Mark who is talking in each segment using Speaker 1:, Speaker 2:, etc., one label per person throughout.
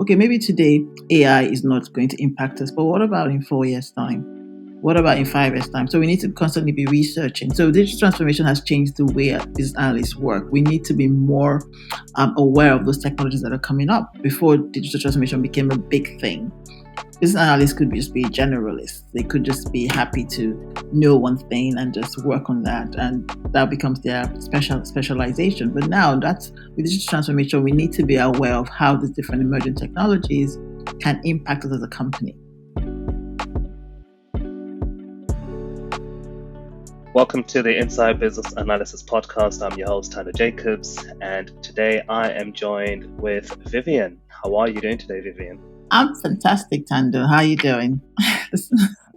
Speaker 1: okay, maybe today AI is not going to impact us, but what about in 4 years' time? What about in 5 years' time? So we need to constantly be researching. So digital transformation has changed the way business analysts work. We need to be more aware of those technologies that are coming up. Before digital transformation became a big thing, business analysts could just be generalists. They could just be happy to know one thing and just work on that, and that becomes their specialization. But now, with digital transformation, we need to be aware of how these different emerging technologies can impact us as a company.
Speaker 2: Welcome to the Inside Business Analysis podcast. I'm your host, Tanner Jacobs, and today I am joined with Vivienne. How are you doing today, Vivienne?
Speaker 1: I'm fantastic, Tando. How are you doing?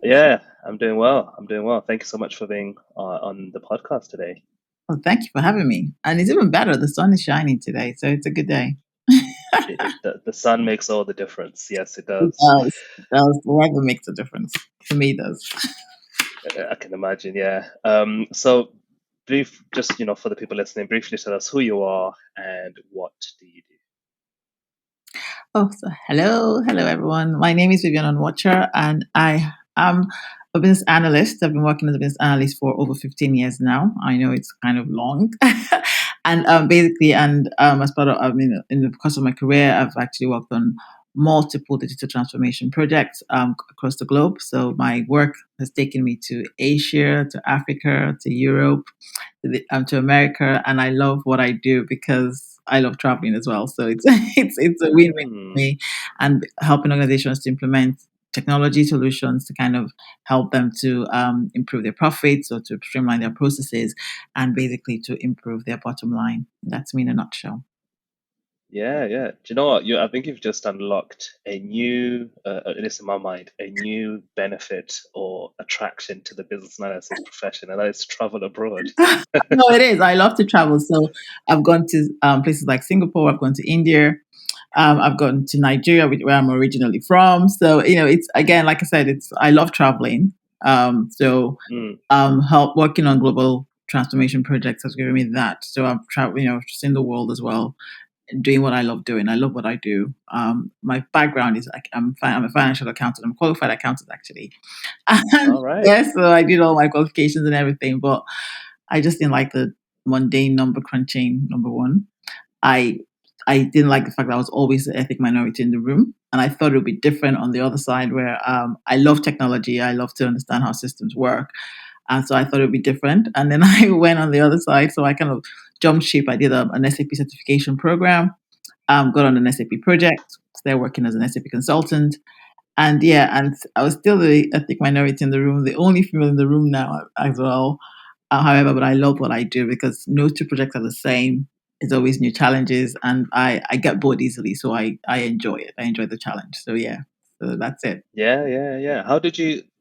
Speaker 2: Yeah, I'm doing well. Thank you so much for being on the podcast today.
Speaker 1: Well, thank you for having me. And it's even better. The sun is shining today, so it's a good day.
Speaker 2: The sun makes all the difference. Yes, it does.
Speaker 1: It does. The weather makes a difference. For me, it does.
Speaker 2: I can imagine, yeah. So brief, just, for the people listening, briefly tell us who you are and what do you do?
Speaker 1: Oh, so hello everyone. My name is Vivienne Onwuocha, and I am a business analyst. I've been working as a business analyst for over 15 years now. I know it's kind of long. And as part of, in the course of my career, I've actually worked on multiple digital transformation projects across the globe. So my work has taken me to Asia, to Africa, to Europe, to America, and I love what I do because I love traveling as well. So it's a win-win for me, and helping organizations to implement technology solutions to kind of help them to improve their profits or to streamline their processes and basically to improve their bottom line. That's me in a nutshell.
Speaker 2: Yeah. Do you know what? I think you've just unlocked a new, at least in my mind, a new benefit or attraction to the business analysis profession, and that is travel abroad.
Speaker 1: No, it is. I love to travel. So I've gone to places like Singapore. I've gone to India. I've gone to Nigeria, where I'm originally from. So it's, again, like I said, I love traveling. Help working on global transformation projects has given me that. So I've traveled, seen the world as well, doing what I love doing. I love what I do. My background is I'm a financial accountant. I'm a qualified accountant, actually.
Speaker 2: All right.
Speaker 1: Yeah, so I did all my qualifications and everything, but I just didn't like the mundane number crunching. Number one, I didn't like the fact that I was always the ethnic minority in the room, and I thought it would be different on the other side, where I love technology. I love to understand how systems work. And so I thought it would be different. And then I went on the other side. So I kind of jumped ship. I did an SAP certification program, got on an SAP project, started working as an SAP consultant. And I was still the ethnic minority in the room, the only female in the room now as well. However, but I love what I do because no two projects are the same. It's always new challenges, and I get bored easily. So I enjoy it. I enjoy the challenge. So yeah, so that's it.
Speaker 2: Yeah.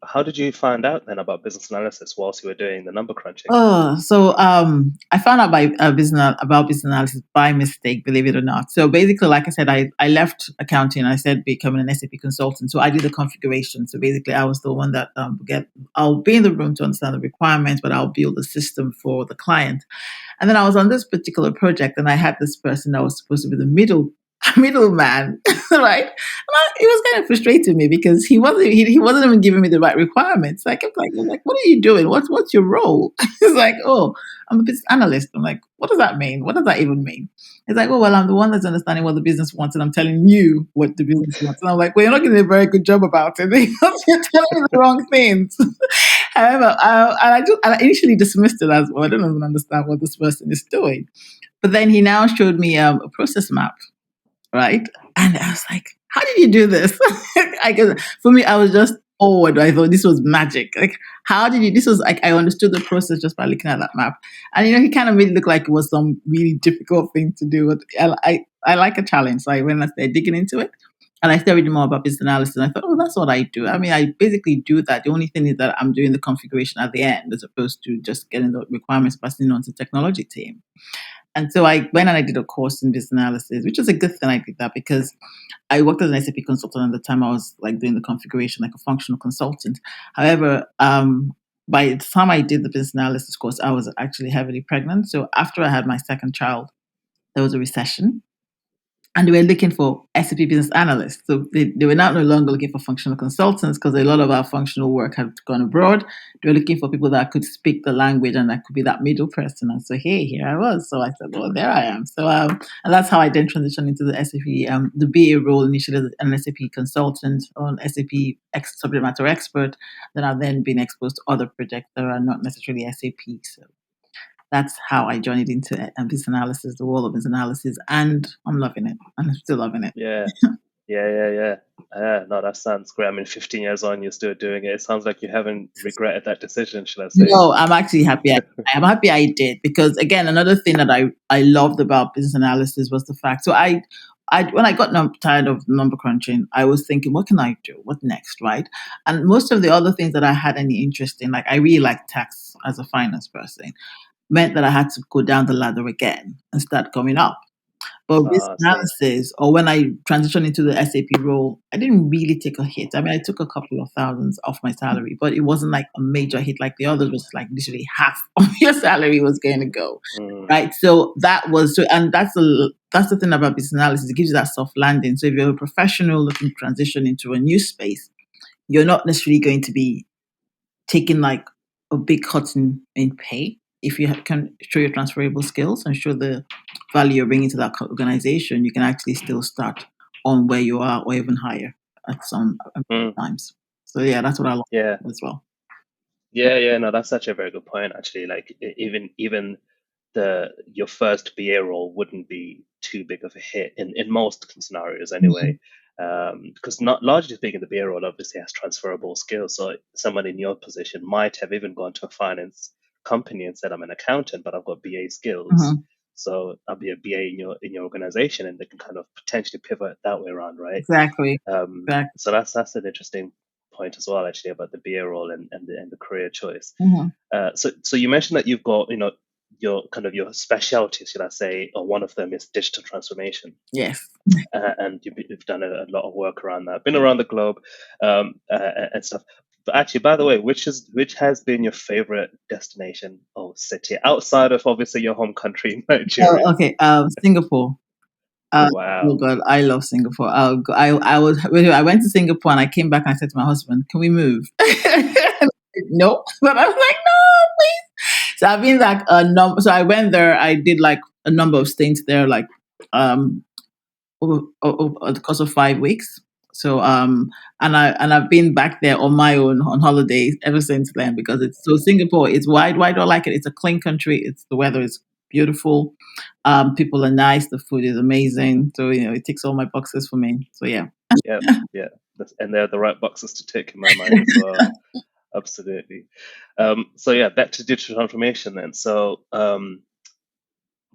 Speaker 2: How did you find out then about business analysis whilst you were doing the number crunching?
Speaker 1: Oh, so I found out about business analysis by mistake, believe it or not. So basically, like I said, I left accounting. I said becoming an SAP consultant. So I did the configuration. So basically, I was the one that I'll be in the room to understand the requirements, but I'll build the system for the client. And then I was on this particular project, and I had this person that was supposed to be the middleman, right? And it was kind of frustrating me because he wasn't even giving me the right requirements. I kept like, what are you doing? What's your role? He's like, oh, I'm a business analyst. I'm like, what does that mean? What does that even mean? He's like, oh, well, I'm the one that's understanding what the business wants, and I'm telling you what the business wants. And I'm like, well, you're not getting a very good job about it because you're telling me the wrong things. However, I initially dismissed it as, well, I don't even understand what this person is doing. But then he now showed me a process map, right? And I was like, how did you do this? For me, I was just awed. I thought this was magic. Like, how did you? This was like, I understood the process just by looking at that map. And he kind of made it look like it was some really difficult thing to do. But I like a challenge. So I went and started digging into it. And I started reading more about business analysis. And I thought, oh, that's what I do. I mean, I basically do that. The only thing is that I'm doing the configuration at the end as opposed to just getting the requirements passing on to the technology team. And so I went and I did a course in business analysis, which was a good thing I did that because I worked as an SAP consultant at the time. I was like doing the configuration, like a functional consultant. However, by the time I did the business analysis course, I was actually heavily pregnant. So after I had my second child, there was a recession. and they were looking for SAP business analysts. So they were now no longer looking for functional consultants because a lot of our functional work had gone abroad. They were looking for people that could speak the language and that could be that middle person. And so, hey, here I was. So I said, well, there I am. So, and that's how I then transitioned into the SAP, the BA role initially as an SAP consultant or an SAP subject matter expert. Then I've then been exposed to other projects that are not necessarily SAP. So that's how I joined into business analysis, the world of business analysis, and I'm loving it. I'm still loving it.
Speaker 2: Yeah. Yeah. No, that sounds great. I mean, 15 years on, you're still doing it. It sounds like you haven't regretted that decision, should I say?
Speaker 1: No, I'm actually happy. I'm happy I did because again, another thing that I loved about business analysis was the fact. So I when I got tired of number crunching, I was thinking, what can I do? What next, right? And most of the other things that I had any interest in, like I really like tax as a finance person, meant that I had to go down the ladder again and start coming up. But risk
Speaker 2: See.
Speaker 1: analysis, or when I transitioned into the SAP role, I didn't really take a hit. I mean, I took a couple of thousands off my salary, but it wasn't like a major hit like the others. Was like literally half of your salary was going to go, right? So that was, and that's the thing about business analysis. It gives you that soft landing. So if you're a professional looking to transition into a new space, you're not necessarily going to be taking like a big cut in pay. If you can show your transferable skills and show the value you're bringing to that organization, you can actually still start on where you are or even higher at some times. So yeah, that's what I like
Speaker 2: Yeah.
Speaker 1: as well.
Speaker 2: Yeah. No, that's such a very good point, actually. Like even your first BA role wouldn't be too big of a hit in most scenarios anyway. Because not largely speaking, the BA role obviously has transferable skills. So someone in your position might have even gone to a finance company and said, "I'm an accountant, but I've got BA skills." So I'll be a BA in your organization, and they can kind of potentially pivot that way around, right?
Speaker 1: Exactly.
Speaker 2: So that's an interesting point as well, actually, about the BA role and the career choice. So you mentioned that you've got your kind of your specialties, should I say, or one of them is digital transformation.
Speaker 1: Yes.
Speaker 2: And you've done a lot of work around that, been around the globe, and stuff. But actually, by the way, which has been your favorite destination or city outside of obviously your home country, Nigeria?
Speaker 1: Okay. Singapore. Oh
Speaker 2: Wow.
Speaker 1: God, I love Singapore. I went to Singapore and I came back and I said to my husband, "Can we move?" No, but I was like, "No, please." So I've been like So I went there. I did like a number of stints there, like um over the course of 5 weeks. So and I've been back there on my own on holidays ever since then because it's so Singapore. It's wide. Why do I like it? It's a clean country. The weather is beautiful. People are nice. The food is amazing. So it ticks all my boxes for me. So yeah.
Speaker 2: Yeah. And they're the right boxes to tick in my mind as well. Absolutely. So yeah, back to digital transformation then. So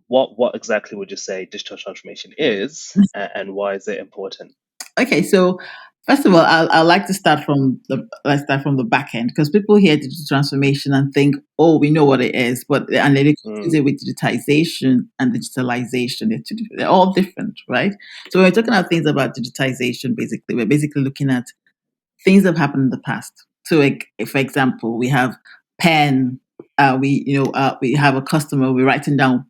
Speaker 2: what exactly would you say digital transformation is, and why is it important?
Speaker 1: Okay, so first of all, I like to start from the back end because people hear digital transformation and think, oh, we know what it is, and they confuse it with digitization and digitalization. They're all different, right? So when we're talking about things about digitization, basically, we're basically looking at things that have happened in the past. So, like, for example, we have pen. We have a customer. We're writing down.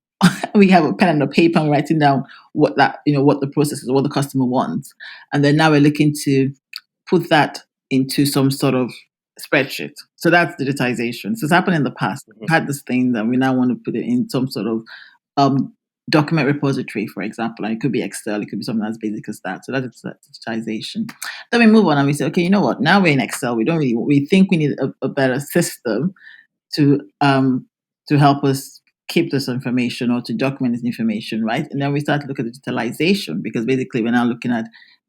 Speaker 1: We have a pen and a paper. And we're writing down what what the process is, what the customer wants, and then now we're looking to put that into some sort of spreadsheet. So that's digitization. So it's happened in the past. We had this thing that we now want to put it in some sort of um, document repository, for example. And it could be Excel, it could be something as basic as that. So that's digitization. Then we move on and we say, okay, you know what? Now we're in Excel. We think we need a better system to help us keep this information or to document this information, right? And then we start to look at digitalization because basically we're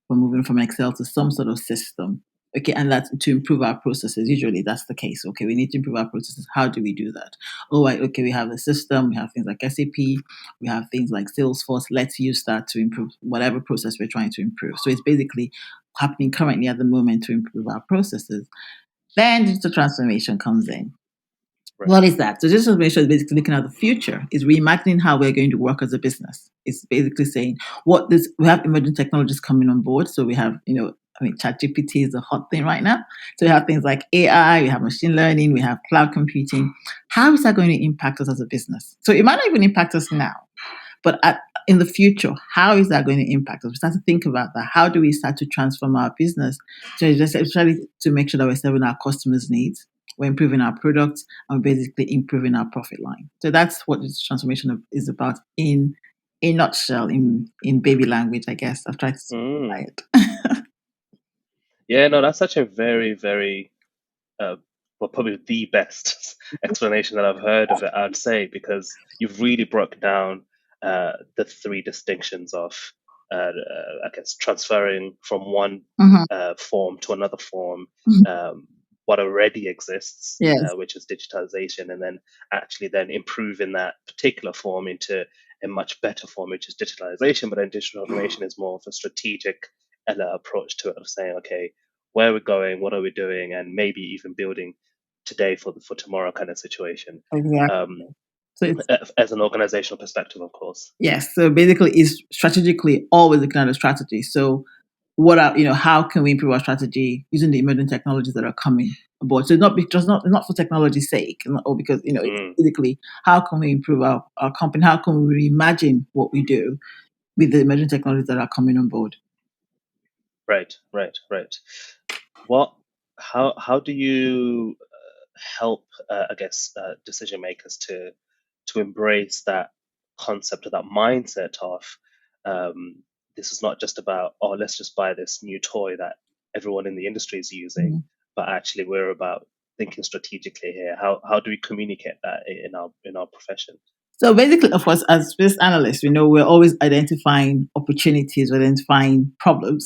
Speaker 1: moving from Excel to some sort of system. Okay, and that's to improve our processes. Usually that's the case. Okay, we need to improve our processes. How do we do that? Oh, right, okay, we have a system, we have things like SAP, we have things like Salesforce. Let's use that to improve whatever process we're trying to improve. So it's basically happening currently at the moment to improve our processes. Then digital transformation comes in.
Speaker 2: Right.
Speaker 1: What is that? So digital transformation is basically looking at the future. It's reimagining how we're going to work as a business. It's basically saying we have emerging technologies coming on board. So we have, ChatGPT is a hot thing right now. So we have things like AI, we have machine learning, we have cloud computing. How is that going to impact us as a business? So it might not even impact us now, but in the future, how is that going to impact us? We start to think about that. How do we start to transform our business to just especially to make sure that we're serving our customers' needs, we're improving our products, and basically improving our profit line. So that's what this transformation is about in a nutshell, in baby language, I guess. I've tried to
Speaker 2: Mm.
Speaker 1: simplify it.
Speaker 2: Yeah, no, that's such a very, very uh, well, probably the best explanation that I've heard of it, I'd say, because you've really broke down the three distinctions of, I guess, transferring from one
Speaker 1: Mhm,
Speaker 2: form to another form,
Speaker 1: mhm.
Speaker 2: what already exists,
Speaker 1: Yes,
Speaker 2: which is digitalization, and then actually then improving that particular form into a much better form, which is digitalization. But then digital automation is more of a strategic approach to it, of saying, okay, where we're going, what are we doing, and maybe even building today for tomorrow kind of situation.
Speaker 1: exactly.
Speaker 2: Um,
Speaker 1: So it's
Speaker 2: as an organizational perspective, of course.
Speaker 1: yes. So basically, it's strategically always looking at a strategy. So what are how can we improve our strategy using the emerging technologies that are coming aboard? So it's not just not for technology's sake, or because it's
Speaker 2: Mm,
Speaker 1: basically how can we improve our company? How can we reimagine what we do with the emerging technologies that are coming on board?
Speaker 2: right, right, right. What? How do you help, I guess, decision makers to embrace that concept or that mindset of um, this is not just about, oh, let's just buy this new toy that everyone in the industry is using,
Speaker 1: Mhm.
Speaker 2: but actually we're about thinking strategically here. How do we communicate that in our profession?
Speaker 1: So basically, of course, as business analysts, we know we're always identifying opportunities, we're identifying problems,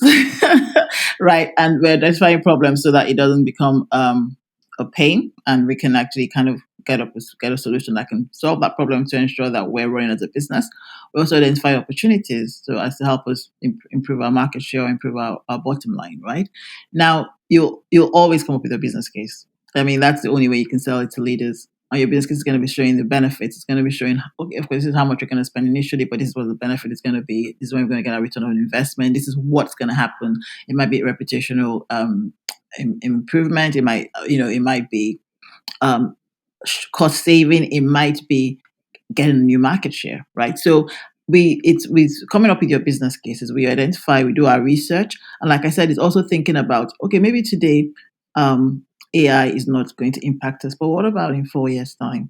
Speaker 1: right? And we're identifying problems so that it doesn't become a pain, and we can actually kind of get a solution that can solve that problem to ensure that we're running as a business. We also identify opportunities so as to help us improve our market share, improve our bottom line, right? Now, you'll always come up with a business case. I mean, that's the only way you can sell it to leaders, and your business is going to be showing the benefits. It's going to be showing, okay, of course, this is how much you're going to spend initially, but this is what the benefit is going to be. This is when we're going to get a return on investment. This is what's going to happen. It might be reputational improvement. It might, it might be um, cost saving. It might be getting a new market share, right? So we coming up with your business cases. We identify, we do our research, and like I said, it's also thinking about, okay, maybe today um, AI is not going to impact us, but what about in 4 years' time?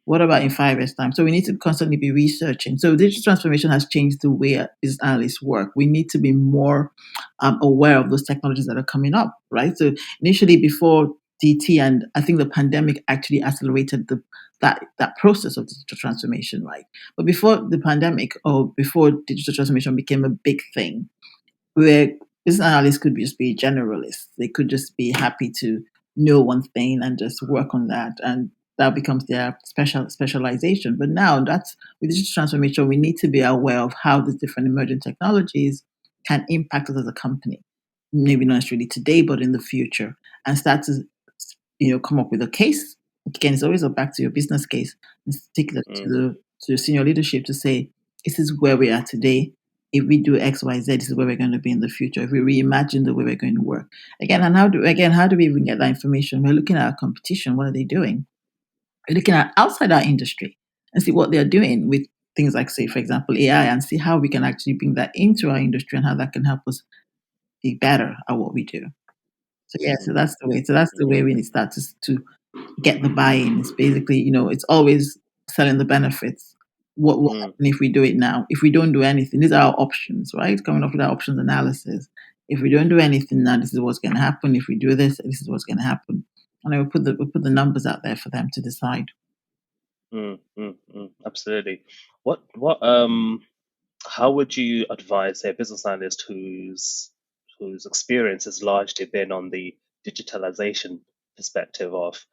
Speaker 1: What about in 5 years' time? So we need to constantly be researching. So digital transformation has changed the way business analysts work. We need to be more aware of those technologies that are coming up, right? So initially, before DT, and I think the pandemic actually accelerated that process of digital transformation, right? But before the pandemic, or before digital transformation became a big thing, where business analysts could just be generalists. They could just be happy to know one thing and just work on that, and that becomes their specialization. But now, that's with digital transformation, we need to be aware of how these different emerging technologies can impact us as a company. Maybe not necessarily today, but in the future, and start to come up with a case. Again, it's always back to your business case and take that to
Speaker 2: Mm,
Speaker 1: the senior leadership to say, this is where we are today. If we do X, Y, Z, this is where we're going to be in the future. If we reimagine the way we're going to work. How do we even get that information? We're looking at our competition. What are they doing? We're looking at outside our industry and see what they're doing with things like, say, for example, AI, and see how we can actually bring that into our industry and how that can help us be better at what we do. So yeah, so
Speaker 2: mm,
Speaker 1: that's the way. So that's the way we need to start to get the buy-in. It's basically, it's always selling the benefits. What will
Speaker 2: mm,
Speaker 1: happen if we do it now? If we don't do anything, these are our options, right? Coming up with our options analysis. If we don't do anything now, this is what's going to happen. If we do this, this is what's going to happen. And then we put the numbers out there for them to decide.
Speaker 2: absolutely. What how would you advise a business analyst whose experience has largely been on the digitalization perspective of,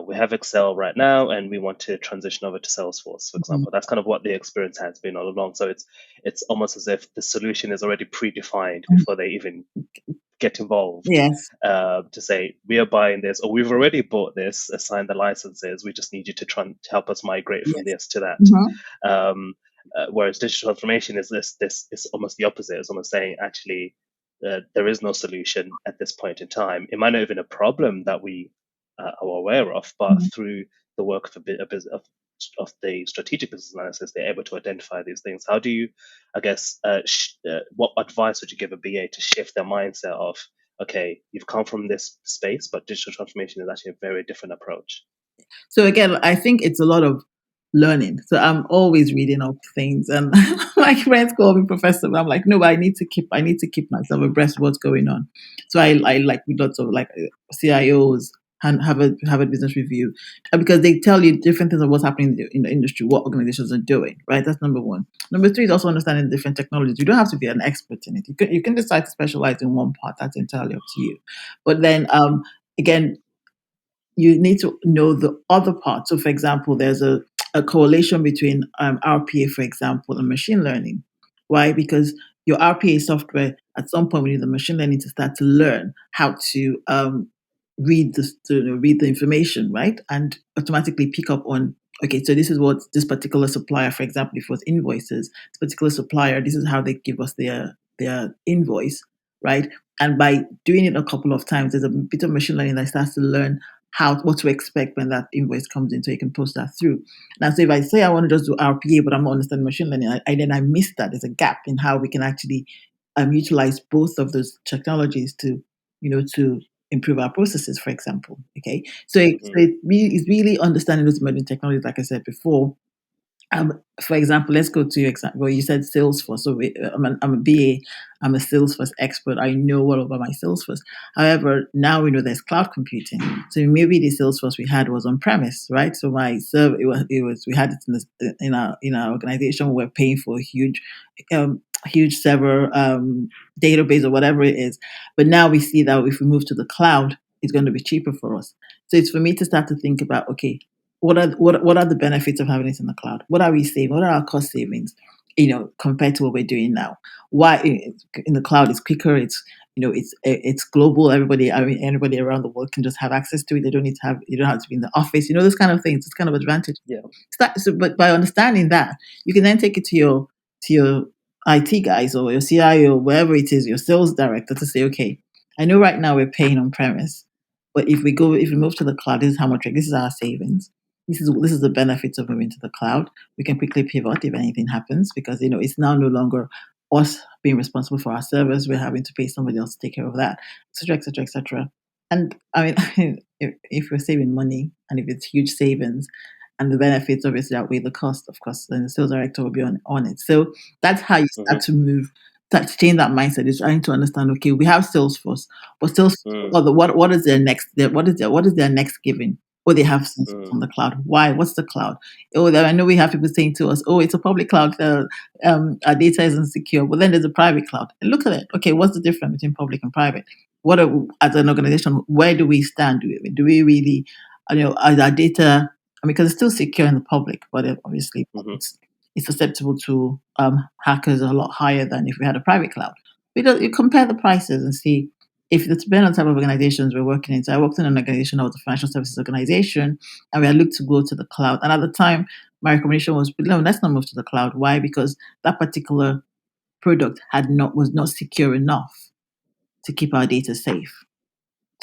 Speaker 2: we have Excel right now and we want to transition over to Salesforce, for
Speaker 1: Mhm.
Speaker 2: example. That's kind of what the experience has been all along. So it's almost as if the solution is already predefined before they even get involved,
Speaker 1: Yes.
Speaker 2: to say we are buying this or we've already bought this, assign the licenses. We just need you to try and help us migrate from
Speaker 1: Yes.
Speaker 2: this to that.
Speaker 1: Mhm.
Speaker 2: Um, whereas digital transformation is this is almost the opposite. It's almost saying actually there is no solution at this point in time. It might not even a problem that we are aware of, but
Speaker 1: Mhm.
Speaker 2: through the work of the strategic business analysis, they're able to identify these things. How do you, I guess, what advice would you give a BA to shift their mindset of, okay, you've come from this space, but digital transformation is actually a very different approach?
Speaker 1: So again, I think it's a lot of learning. So I'm always reading up things, and my friends call me professor. But I'm like, no, but I need to keep myself abreast of what's going on. So I like with lots of like CIOs and have a business review, because they tell you different things of what's happening in the industry, what organizations are doing. Right, that's number one. Number three is also understanding different technologies. You don't have to be an expert in it. You can decide to specialize in one part. That's entirely up to you. But then again, you need to know the other part. So, for example, there's a correlation between RPA, for example, and machine learning. Why? Because your RPA software, at some point, we need the machine learning to start to learn how to read the information, right, and automatically pick up on. Okay, so this is what this particular supplier, for example, if it was invoices, this particular supplier, this is how they give us their invoice, right? And by doing it a couple of times, there's a bit of machine learning that starts to learn what to expect when that invoice comes in, so you can post that through. Now, so if I say I want to just do RPA, but I'm not understanding machine learning, I miss that. There's a gap in how we can actually utilize both of those technologies to, to improve our processes, for example. Okay, so
Speaker 2: Mm,
Speaker 1: it's really understanding those emerging technologies, like I said before. For example, let's go to your example. You said Salesforce. So I'm a BA. I'm a Salesforce expert. I know all about my Salesforce. However, now we know there's cloud computing. So maybe the Salesforce we had was on premise, right? So my server, it was we had it in our organization. We're paying for a huge server database or whatever it is. But now we see that if we move to the cloud, it's going to be cheaper for us. So it's for me to start to think about, okay, what are the benefits of having it in the cloud? What are we saving? What are our cost savings? Compared to what we're doing now. Why in the cloud is quicker? It's global. Anybody around the world can just have access to it. You don't have to be in the office. Those kind of things. It's kind of advantage.
Speaker 2: yeah.
Speaker 1: But by understanding that, you can then take it to your IT guys or your CIO, wherever it is, your sales director, to say, okay, I know right now we're paying on premise, but if we move to the cloud, this is how much. This is our savings. This is the benefits of moving to the cloud. We can quickly pivot if anything happens, because it's now no longer us being responsible for our servers. We're having to pay somebody else to take care of that, etc., etc., etc. And I mean, if we're saving money and if it's huge savings, and the benefits obviously outweigh the cost, of course, then the sales director will be on it. So that's how you start
Speaker 2: Hmm.
Speaker 1: to move, start to change that mindset. Is trying to understand, okay, we have Salesforce, but Salesforce,
Speaker 2: Mm,
Speaker 1: what is their next? What is their next giving? Oh, they have Salesforce
Speaker 2: mm,
Speaker 1: on the cloud. Why? What's the cloud? Oh, I know we have people saying to us, oh, it's a public cloud. Our data isn't secure. But then there's a private cloud. And look at it. Okay, what's the difference between public and private? As an organization, where do we stand? Do we really, is our data? I mean, because it's still secure in the public, but obviously
Speaker 2: hmm.
Speaker 1: it's susceptible to hackers a lot higher than if we had a private cloud. You compare the prices and see if it's depending on the type of organizations we're working in. So I worked in an organization that was a financial services organization, and we had looked to go to the cloud. And at the time, my recommendation was, no, let's not move to the cloud. Why? Because that particular product was not secure enough to keep our data safe.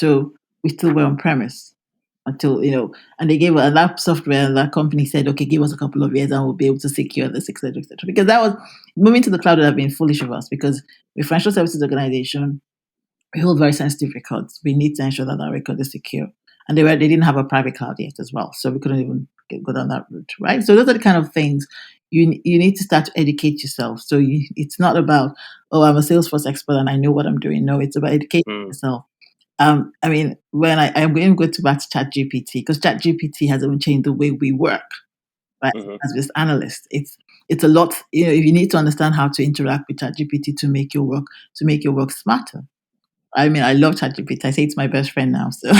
Speaker 1: So we still were on premise until, and they gave us that software, and that company said, okay, give us a couple of years and we'll be able to secure this, et cetera, et cetera. Because that was moving to the cloud would have been foolish of us, because we're a financial services organization, we hold very sensitive records. We need to ensure that our record is secure. And they didn't have a private cloud yet as well. So we couldn't even go down that route, right? So those are the kind of things you need to start to educate yourself. So it's not about, oh, I'm a Salesforce expert and I know what I'm doing. No, it's about educating
Speaker 2: Mm,
Speaker 1: yourself. I mean, when I'm going to go to back to ChatGPT, because ChatGPT has even changed the way we work, right?
Speaker 2: hmm.
Speaker 1: As business analysts, it's a lot. You need to understand how to interact with ChatGPT to make your work smarter. I mean, I love ChatGPT. I say it's my best friend now. So,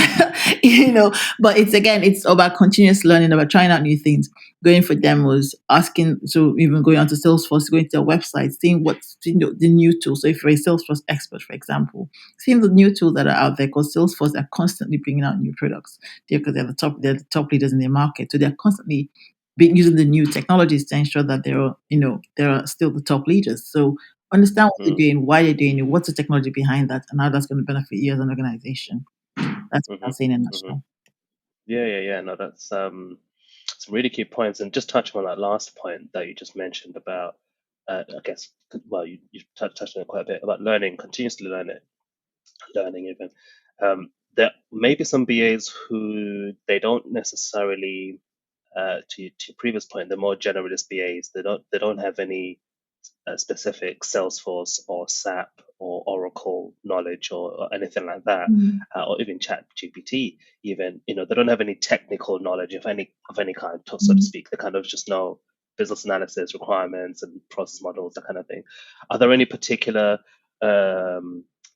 Speaker 1: but it's about continuous learning, about trying out new things, going for demos, asking. So even going onto Salesforce, going to their website, seeing what's the new tools. So if you're a Salesforce expert, for example, seeing the new tools that are out there, because Salesforce are constantly bringing out new products, because they're the top leaders in their market. So they're constantly using the new technologies to ensure that they're still the top leaders. So understand what they're
Speaker 2: Mm,
Speaker 1: doing, why they're doing it, what's the technology behind that, and how that's going to benefit you as an organization. That's what
Speaker 2: hmm.
Speaker 1: I'll say in a
Speaker 2: Hmm.
Speaker 1: nutshell.
Speaker 2: Yeah, yeah, yeah. No, some really key points. And just touching on that last point that you just mentioned about, I guess, well, you touched on it quite a bit about learning, continuously learning even. There may be some BAs who they don't necessarily, to your previous point, the more generalist BAs, they don't have any specific Salesforce or SAP or Oracle knowledge or anything like that,
Speaker 1: Mm.
Speaker 2: or even Chat GPT. Even they don't have any technical knowledge of any kind, so to
Speaker 1: Mm.
Speaker 2: speak. They kind of just know business analysis requirements and process models, that kind of thing. Are there any particular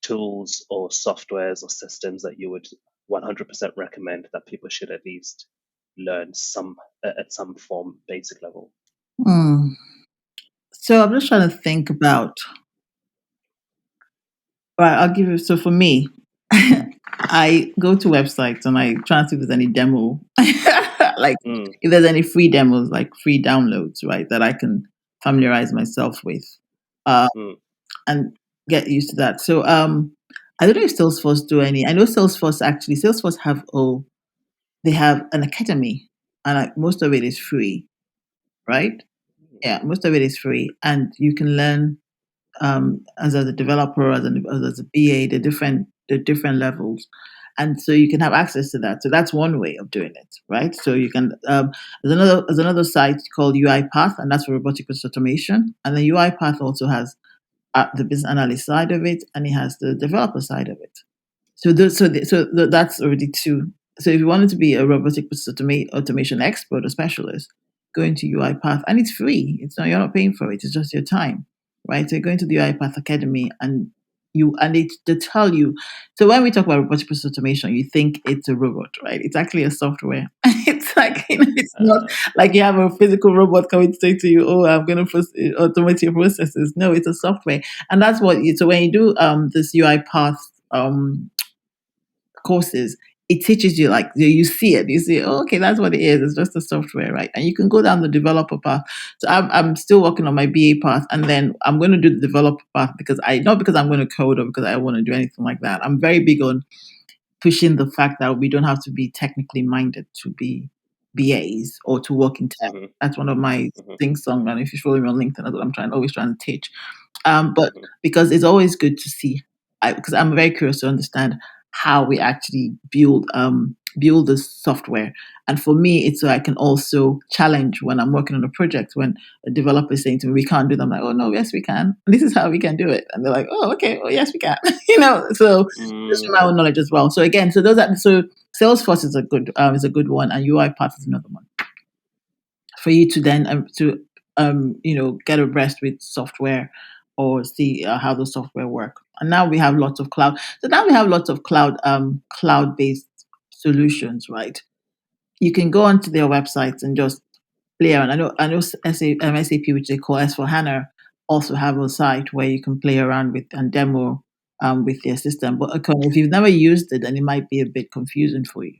Speaker 2: tools or softwares or systems that you would 100% recommend that people should at least learn some at some form basic level?
Speaker 1: Mm. So I'm just trying to think about. Right, I'll give you. So for me, I go to websites and I try to see if there's any demo, like
Speaker 2: Mm,
Speaker 1: if there's any free demos, like free downloads, right, that I can familiarize myself with, uh,
Speaker 2: mm,
Speaker 1: and get used to that. So I don't know if Salesforce do any. I know Salesforce have they have an academy, and most of it is free, right? Yeah, most of it is free, and you can learn as a developer, as a BA, the different levels, and so you can have access to that. So that's one way of doing it, right? So you can there's another site called UiPath, and that's for robotic process automation. And then UiPath also has the business analyst side of it, and it has the developer side of it. That's already two. So if you wanted to be a robotic process automation expert or specialist, go into UiPath, and it's free. You're not paying for it. It's just your time, right? So you go into the UiPath Academy, and they tell you. So when we talk about robotic process automation, you think it's a robot, right? It's actually a software. It's like it's not
Speaker 2: uh,
Speaker 1: like you have a physical robot coming to say to you, "Oh, I'm going to automate your processes." No, it's a software, and that's what. So when you do this UiPath courses, it teaches you like you see it. You see, oh, okay, that's what it is. It's just a software, right? And you can go down the developer path. So I'm still working on my BA path, and then I'm going to do the developer path because I not because I'm going to code or because I want to do anything like that. I'm very big on pushing the fact that we don't have to be technically minded to be BAs or to work in tech.
Speaker 2: mhm,
Speaker 1: That's one of my
Speaker 2: mhm,
Speaker 1: thing song, and if you follow me on LinkedIn, that's what I'm always trying to teach. But
Speaker 2: mhm,
Speaker 1: because it's always good to see, because I'm very curious to understand how we actually build this software. And for me, it's so I can also challenge when I'm working on a project. When a developer is saying to me, "We can't do that," I'm like, "Oh no, yes we can. This is how we can do it." And they're like, "Oh, okay, oh yes we can." So just from my
Speaker 2: mm.
Speaker 1: own knowledge as well. So again, so Salesforce is a good one, and UiPath is another one for you to then get abreast with software or see how the software work. And now we have lots of cloud. So now we have lots of cloud based solutions, right? You can go onto their websites and just play around. I know SAP, which they call S for HANA, also have a site where you can play around with and demo with their system. But okay, if you've never used it, then it might be a bit confusing for you.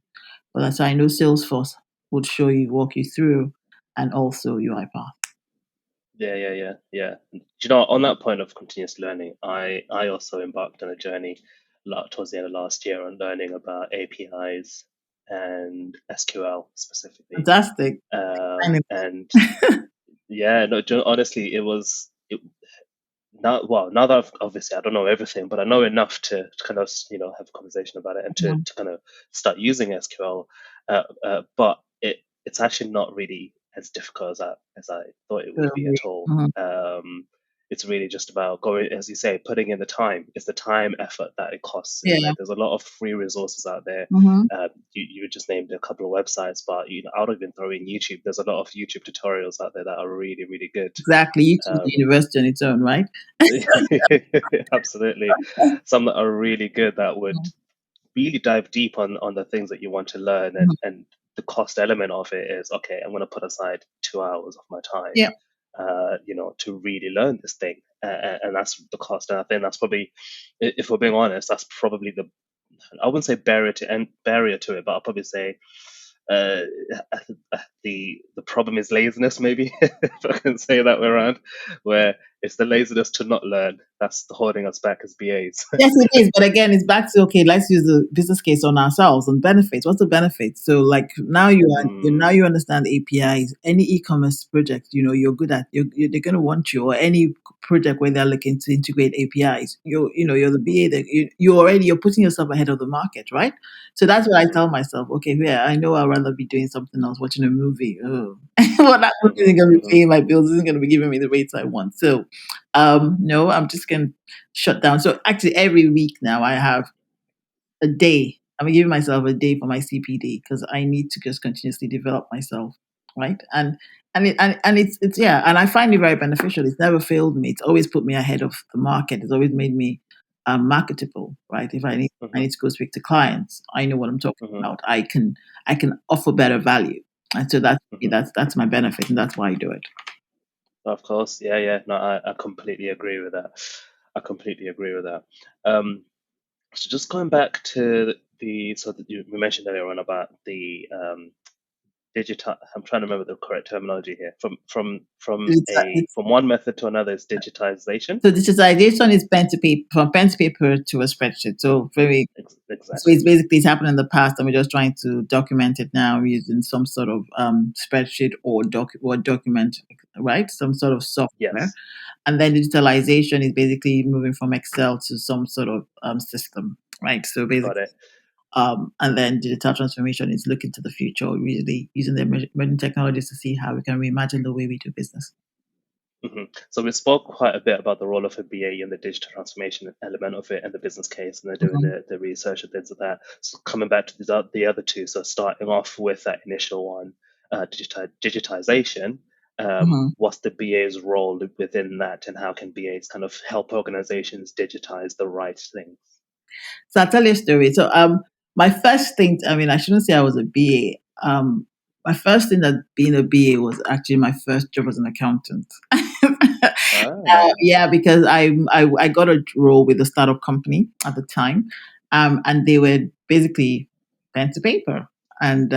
Speaker 1: But that's I know Salesforce would walk you through, and also UiPath.
Speaker 2: Yeah. Do you know, on that point of continuous learning, I also embarked on a journey towards the end of last year on learning about APIs and SQL specifically.
Speaker 1: Fantastic.
Speaker 2: And yeah, no, honestly, now that obviously I don't know everything, but I know enough to kind of have a conversation about it and
Speaker 1: Mhm.
Speaker 2: to kind of start using SQL. But it's actually not really as difficult as I thought it would be at all.
Speaker 1: Mhm.
Speaker 2: It's really just about going, as you say, putting in the time. It's the time effort that it costs, isn't
Speaker 1: Yeah.
Speaker 2: it? There's a lot of free resources out there.
Speaker 1: Mhm.
Speaker 2: You just named a couple of websites, but I don't even throw in YouTube. There's a lot of YouTube tutorials out there that are really, really good.
Speaker 1: Exactly. YouTube is a
Speaker 2: Um,
Speaker 1: university on its own, right?
Speaker 2: Absolutely. Some that are really good that would
Speaker 1: Mhm.
Speaker 2: really dive deep on the things that you want to learn,
Speaker 1: Mhm.
Speaker 2: and the cost element of it is okay, I'm going to put aside 2 hours of my time,
Speaker 1: Yeah.
Speaker 2: to really learn this thing. And that's the cost. And I think that's probably, if we're being honest, that's probably I wouldn't say barrier to it, but I'll probably say uh, the problem is laziness, maybe if I can say it that way around, where It's the laziness to not learn that's holding us back as BAs.
Speaker 1: Yes, it is. But again, it's back to okay. Let's use the business case on ourselves and benefits. What's the benefit? So, like now
Speaker 2: Mm,
Speaker 1: you understand APIs. Any e-commerce project, you're good at. They're going to want you, or any project where they're looking to integrate APIs. You're the
Speaker 2: mhm,
Speaker 1: BA that you're putting yourself ahead of the market, right? So that's what I
Speaker 2: mhm,
Speaker 1: tell myself. Okay, yeah, I know I'd rather be doing something else, watching a movie. Oh. Well, that movie
Speaker 2: mhm,
Speaker 1: isn't going to be
Speaker 2: mhm,
Speaker 1: paying my bills. Isn't going to be giving me the rates I want. So, no, I'm just going to shut down. So actually, every week now I have a day. I'm giving myself a day for my CPD because I need to just continuously develop myself, right? And it's yeah, and I find it very beneficial. It's never failed me. It's always put me ahead of the market. It's always made me marketable, right? If I
Speaker 2: mhm,
Speaker 1: need to go speak to clients, I know what I'm talking
Speaker 2: mhm,
Speaker 1: about. I can offer better value, and so
Speaker 2: mhm.
Speaker 1: that's my benefit, and that's why I do it.
Speaker 2: Of course, yeah, yeah. No, I completely agree with that. I completely agree with that. Um, so just going back to so that we mentioned earlier on about the digital. I'm trying to remember the correct terminology here. From one method to another is digitization.
Speaker 1: So digitalization is pen to paper, from pen to paper to a spreadsheet. So
Speaker 2: Exactly.
Speaker 1: it's happened in the past, and we're just trying to document it now using some sort of spreadsheet or document, right? Some sort of software.
Speaker 2: Yes,
Speaker 1: And then digitalization is basically moving from Excel to some sort of system, right? So
Speaker 2: got
Speaker 1: basically,
Speaker 2: it.
Speaker 1: and then digital transformation is looking to the future, really using the emerging technologies to see how we can reimagine the way we do business.
Speaker 2: So we spoke quite a bit about the role of a BA and the digital transformation element of it and the business case, and they're doing
Speaker 1: Mhm.
Speaker 2: the research and things like that. So coming back to the other two, so starting off with that initial one, digitization.
Speaker 1: Mhm.
Speaker 2: What's the BA's role within that, and how can BAs kind of help organizations digitize the right things?
Speaker 1: So I'll tell you a story. So my first thing, I mean, I shouldn't say I was a BA. My first thing that being a BA was actually my first job as an accountant.
Speaker 2: Ah,
Speaker 1: Yeah, because I got a role with a startup company at the time, and they were basically pen to paper, and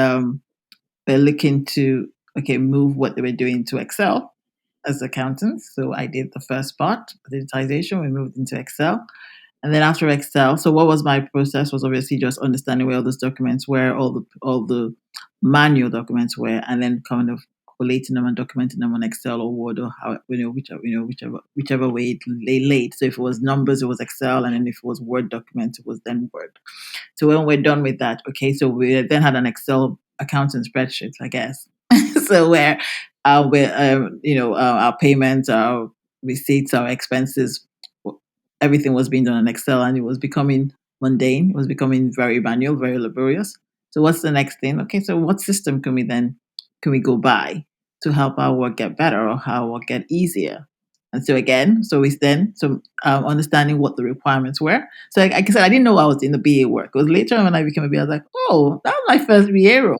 Speaker 1: they're looking to okay move what they were doing to Excel as accountants. So I did the first part, digitization. We moved into Excel. And then after Excel, so what was my process was obviously just understanding where all those documents were, all the manual documents were, and then kind of collating them and documenting them on Excel or Word or how whichever way it lay laid. So if it was numbers, it was Excel, and then if it was Word documents, it was then Word. So when we're done with that, okay, so we then had an Excel accounting spreadsheet, I guess. So where our payments, our receipts, our expenses, everything was being done in Excel, and it was becoming mundane. It was becoming very manual, very laborious. So what's the next thing? Okay, so what system can we go by to help our work get better or how our work get easier? And so again, so it's then so understanding what the requirements were. So like I said, I didn't know I was in the BA work. It was later when I became a BA, I was like, oh, that was my first BA role.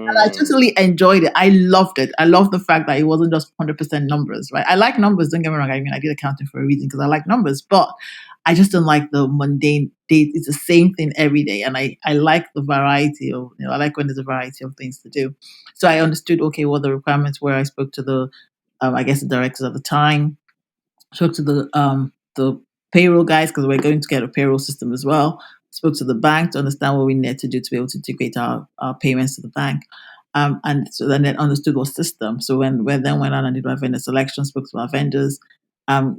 Speaker 1: And I
Speaker 2: mm,
Speaker 1: totally enjoyed it. I loved it. I loved the fact that it wasn't just 100% numbers, right? I like numbers, don't get me wrong. I mean, I did accounting for a reason because I like numbers, but I just don't like the mundane day. It's the same thing every day. And I like the variety of, I like when there's a variety of things to do. So I understood, okay, what the requirements were. I spoke to I guess the directors at the time, spoke to the payroll guys because we're going to get a payroll system as well. Spoke to the bank to understand what we need to do to be able to integrate our payments to the bank. And so then understood what system. So when we then went out and did our vendor selection, spoke to our vendors,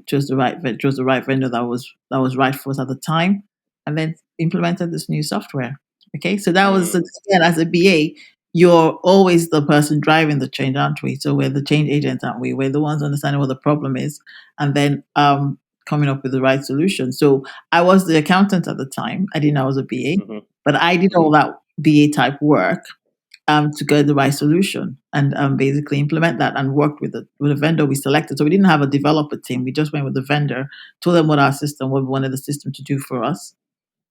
Speaker 1: chose the right vendor that was right for us at the time, and then implemented this new software. Okay, so that was
Speaker 2: mm,
Speaker 1: again as a BA, you're always the person driving the change, aren't we? So we're the change agents, aren't we? We're the ones understanding what the problem is and then coming up with the right solution. So I was the accountant at the time. I didn't know I was a BA,
Speaker 2: mhm,
Speaker 1: but I did all
Speaker 2: mhm,
Speaker 1: that BA type work to get the right solution and basically implement that and worked with a vendor we selected. So we didn't have a developer team. We just went with the vendor, told them what we wanted the system to do for us,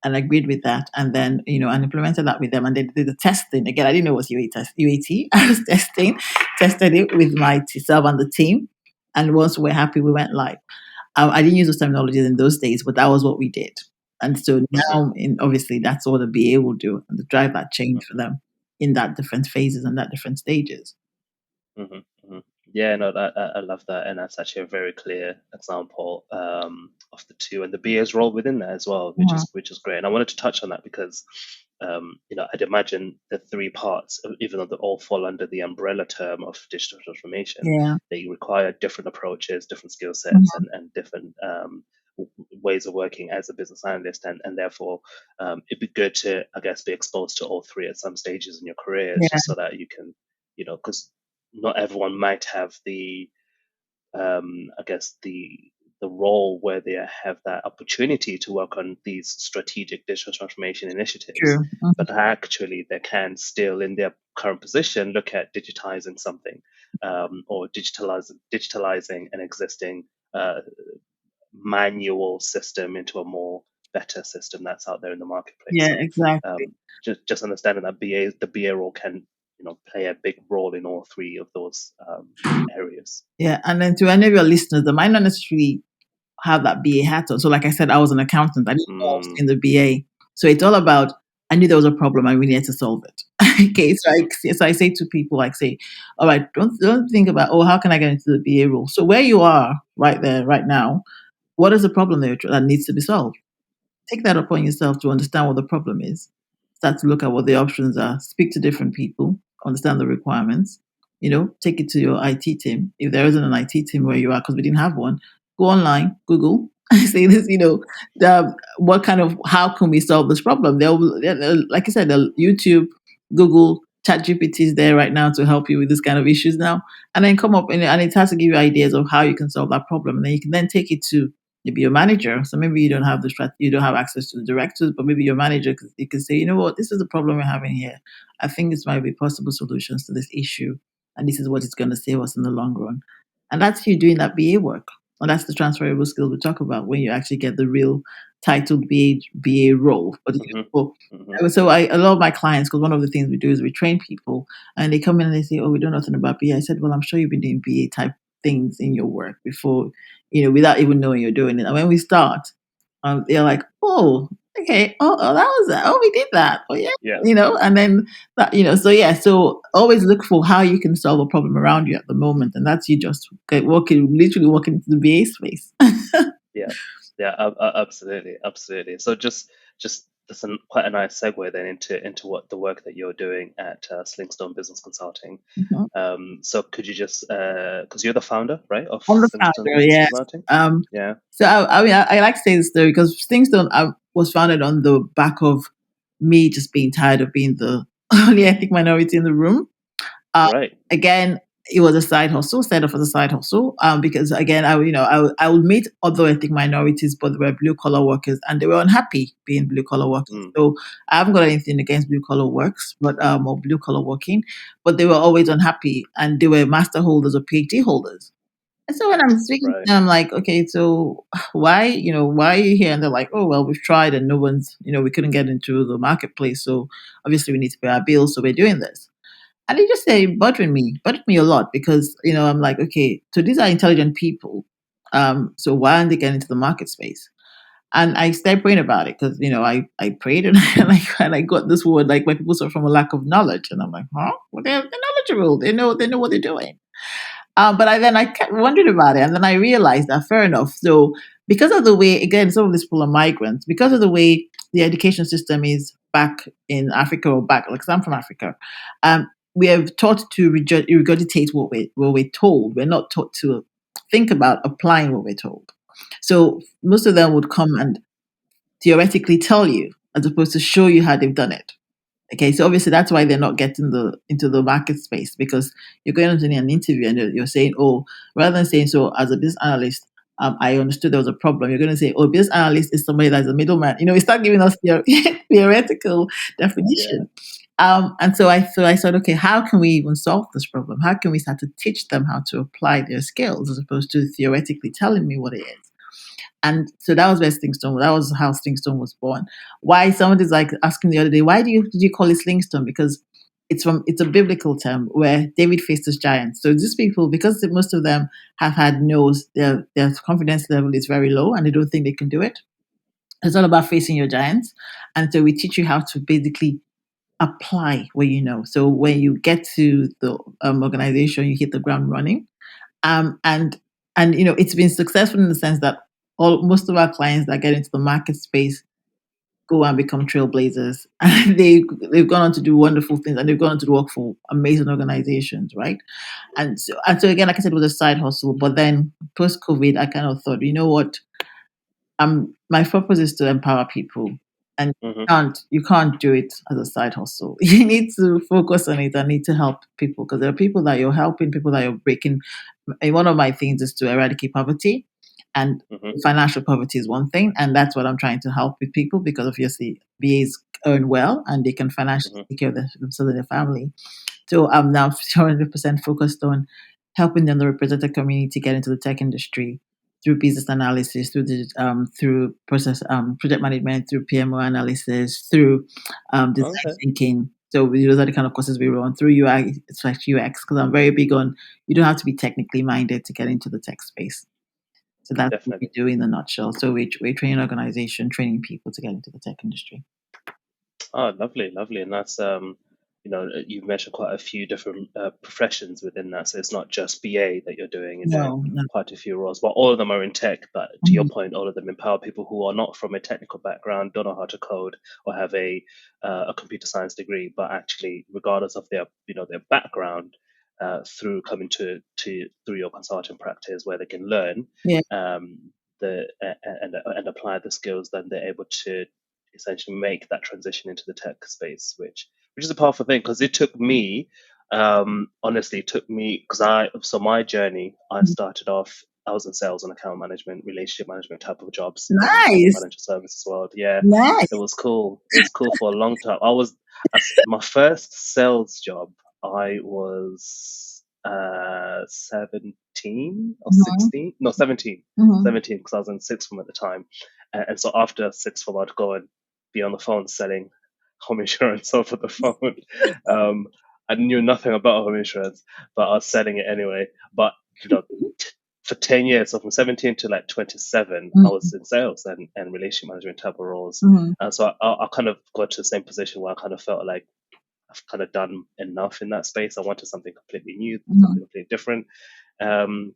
Speaker 1: and agreed with that, and then and implemented that with them, and they did the testing. Again, I didn't know it was UAT. I was tested it with myself and the team, and once we're happy, we went live. I didn't use those terminologies in those days, but that was what we did. And so
Speaker 2: mhm,
Speaker 1: now, obviously, that's what a BA will do and to drive that change for them in that different phases and that different stages.
Speaker 2: mhm, mhm. Yeah, no, I love that, and that's actually a very clear example of the two, and the BA's role within that as well,
Speaker 1: Mhm.
Speaker 2: which is great. And I wanted to touch on that because, I'd imagine the three parts, even though they all fall under the umbrella term of digital transformation,
Speaker 1: Yeah.
Speaker 2: they require different approaches, different skill sets,
Speaker 1: Mhm.
Speaker 2: and different ways of working as a business analyst, and therefore, it'd be good to, I guess, be exposed to all three at some stages in your careers,
Speaker 1: Yeah.
Speaker 2: just so that you can, because not everyone might have I guess the role where they have that opportunity to work on these strategic digital transformation initiatives,
Speaker 1: True. Mhm.
Speaker 2: but actually they can still, in their current position, look at digitizing something, or digitalizing an existing manual system into a more better system that's out there in the marketplace.
Speaker 1: Yeah.
Speaker 2: So,
Speaker 1: Exactly.
Speaker 2: just understanding that the BA role can, play a big role in all three of those areas.
Speaker 1: Yeah. And then to any of your listeners, they might not necessarily have that BA hat on. So, like I said, I was an accountant. I didn't know I was
Speaker 2: Mm,
Speaker 1: in the BA. So it's all about. I knew there was a problem and we needed to solve it. Okay, so I say to people, like, say, all right, don't think about, oh, how can I get into the BA role? So where you are right there, right now, what is the problem that needs to be solved? Take that upon yourself to understand what the problem is. Start to look at what the options are. Speak to different people, understand the requirements. Take it to your IT team. If there isn't an IT team where you are, because we didn't have one, go online, Google, say this. What kind of how can we solve this problem? Like I said, the YouTube, Google, ChatGPT is there right now to help you with this kind of issues now, and then come up and it has to give you ideas of how you can solve that problem, and then you can then take it to maybe your manager. So maybe you don't have access to the directors, but maybe your manager you can say, you know what, this is the problem we're having here. I think this might be possible solutions to this issue, and this is what it's going to save us in the long run. And that's you doing that BA work. And that's the transferable skills we talk about when you actually get the real titled BA role. But
Speaker 2: hmm
Speaker 1: well,
Speaker 2: hmm
Speaker 1: so a lot of my clients, because one of the things we do is we train people, and they come in and they say, "Oh, we know nothing about BA." I said, "Well, I'm sure you've been doing BA type things in your work before, without even knowing you're doing it." And when we start, they're like, "Oh, okay. Oh, that was that. Oh, we did that. Oh, yeah."
Speaker 2: Yeah,
Speaker 1: And then that, so yeah, so always look for how you can solve a problem around you at the moment, and that's you just literally walking into the BA space.
Speaker 2: yeah, yeah. Absolutely, absolutely. So just that's quite a nice segue then into what the work that you're doing at Slingstone Business Consulting.
Speaker 1: Mhm.
Speaker 2: So could you just, because you're the founder, right, of
Speaker 1: I'm the
Speaker 2: Slingstone
Speaker 1: founder,
Speaker 2: Business
Speaker 1: yes.
Speaker 2: Consulting?
Speaker 1: Um,
Speaker 2: Yeah,
Speaker 1: so I like to say this story because Stingstone was founded on the back of me just being tired of being the only ethnic minority in the room. Uh,
Speaker 2: right.
Speaker 1: Again, it was a side hustle, set up as a side hustle. Because again, I would meet other ethnic minorities, but they were blue collar workers, and they were unhappy being blue collar workers.
Speaker 2: Mm,
Speaker 1: So I haven't got anything against blue collar works, but or blue collar working, but they were always unhappy, and they were master holders or PhD holders. And so when I'm speaking to
Speaker 2: right.
Speaker 1: them, I'm like, okay, so why are you here? And they're like, oh, well, we've tried and no one's, we couldn't get into the marketplace. So obviously we need to pay our bills. So we're doing this. And they just say, bothering me a lot because, I'm like, okay, so these are intelligent people. So why aren't they getting into the market space? And I started praying about it because, I prayed and, and I got this word, like when people suffer from a lack of knowledge. And I'm like, huh? Well, they're knowledgeable. They know what they're doing. But I kept wondering about it, and then I realized that fair enough. So because of the way, again, some of these people are migrants, because of the way the education system is back in Africa or back, like 'cause I'm from Africa, we have taught to regurgitate what we're told. We're not taught to think about applying what we're told. So most of them would come and theoretically tell you, as opposed to show you how they've done it. Okay, so obviously that's why they're not getting into the market space because you're going into an interview and you're saying, oh, rather than saying, so as a business analyst, I understood there was a problem. You're going to say, oh, business analyst is somebody that's a middleman. You start giving us theoretical
Speaker 2: Yeah.
Speaker 1: definition. And so I said, okay, how can we even solve this problem? How can we start to teach them how to apply their skills as opposed to theoretically telling me what it is? And so that was how Slingstone was born. Why somebody's like asking the other day, did you call it Slingstone? Because it's a biblical term where David faced his giants. So these people, because most of them have had no's, their confidence level is very low and they don't think they can do it. It's all about facing your giants. And so we teach you how to basically apply what you know. So when you get to the organization, you hit the ground running. And it's been successful in the sense that most of our clients that get into the market space go and become trailblazers, and they've gone on to do wonderful things, and they've gone on to work for amazing organizations, right? And so again, like I said, it was a side hustle. But then post COVID, I kind of thought, you know what? My purpose is to empower people, and
Speaker 2: Mm-hmm.
Speaker 1: you can't do it as a side hustle. You need to focus on it and need to help people, because there are people that you're helping, people that you're breaking. And one of my things is to eradicate poverty, and
Speaker 2: Mm-hmm.
Speaker 1: financial poverty is one thing, and that's what I'm trying to help with people, because obviously BAs earn well and they can financially
Speaker 2: Mm-hmm.
Speaker 1: take care of themselves and their family. So I'm now 100% focused on helping the underrepresented community get into the tech industry through business analysis, through process project management, through PMO analysis, through design
Speaker 2: Okay,
Speaker 1: thinking. So those are the kind of courses we run through UI, it's like UX, because I'm very big on you don't have to be technically minded to get into the tech space. So that's what we
Speaker 2: definitely.
Speaker 1: do in a nutshell. So we train an organization, training people to get into the tech industry.
Speaker 2: Oh, lovely, lovely. And that's you've mentioned quite a few different professions within that. So it's not just BA that you're doing. You're doing
Speaker 1: No, no.
Speaker 2: quite a few roles, but all of them are in tech. But to your
Speaker 1: Mhm.
Speaker 2: point, all of them empower people who are not from a technical background, don't know how to code, or have a computer science degree, but actually, regardless of their background, through coming to through your consulting practice, where they can learn
Speaker 1: Yeah.
Speaker 2: and apply the skills, then they're able to essentially make that transition into the tech space, which is a powerful thing, because it took me, honestly, it took me, because my journey, I started off, I was in sales and account management, relationship management type of jobs in the
Speaker 1: Nice.
Speaker 2: financial services world. Yeah, it
Speaker 1: Nice.
Speaker 2: was cool. It was cool for a long time. My first sales job, I was 17 or
Speaker 1: Mhm.
Speaker 2: 16, no, 17,
Speaker 1: Mhm.
Speaker 2: 17, because I was in sixth form at the time. And so after sixth form, I'd go and be on the phone selling home insurance over the phone. Um, I knew nothing about home insurance, but I was selling it anyway. But you know, for 10 years, so from 17 to like 27, I
Speaker 1: Mhm.
Speaker 2: was in sales and relationship management type of roles.
Speaker 1: Mhm.
Speaker 2: And so I kind of got to the same position where I kind of felt like I've kind of done enough in that space. I wanted something completely new, something
Speaker 1: Mhm.
Speaker 2: completely different. Um,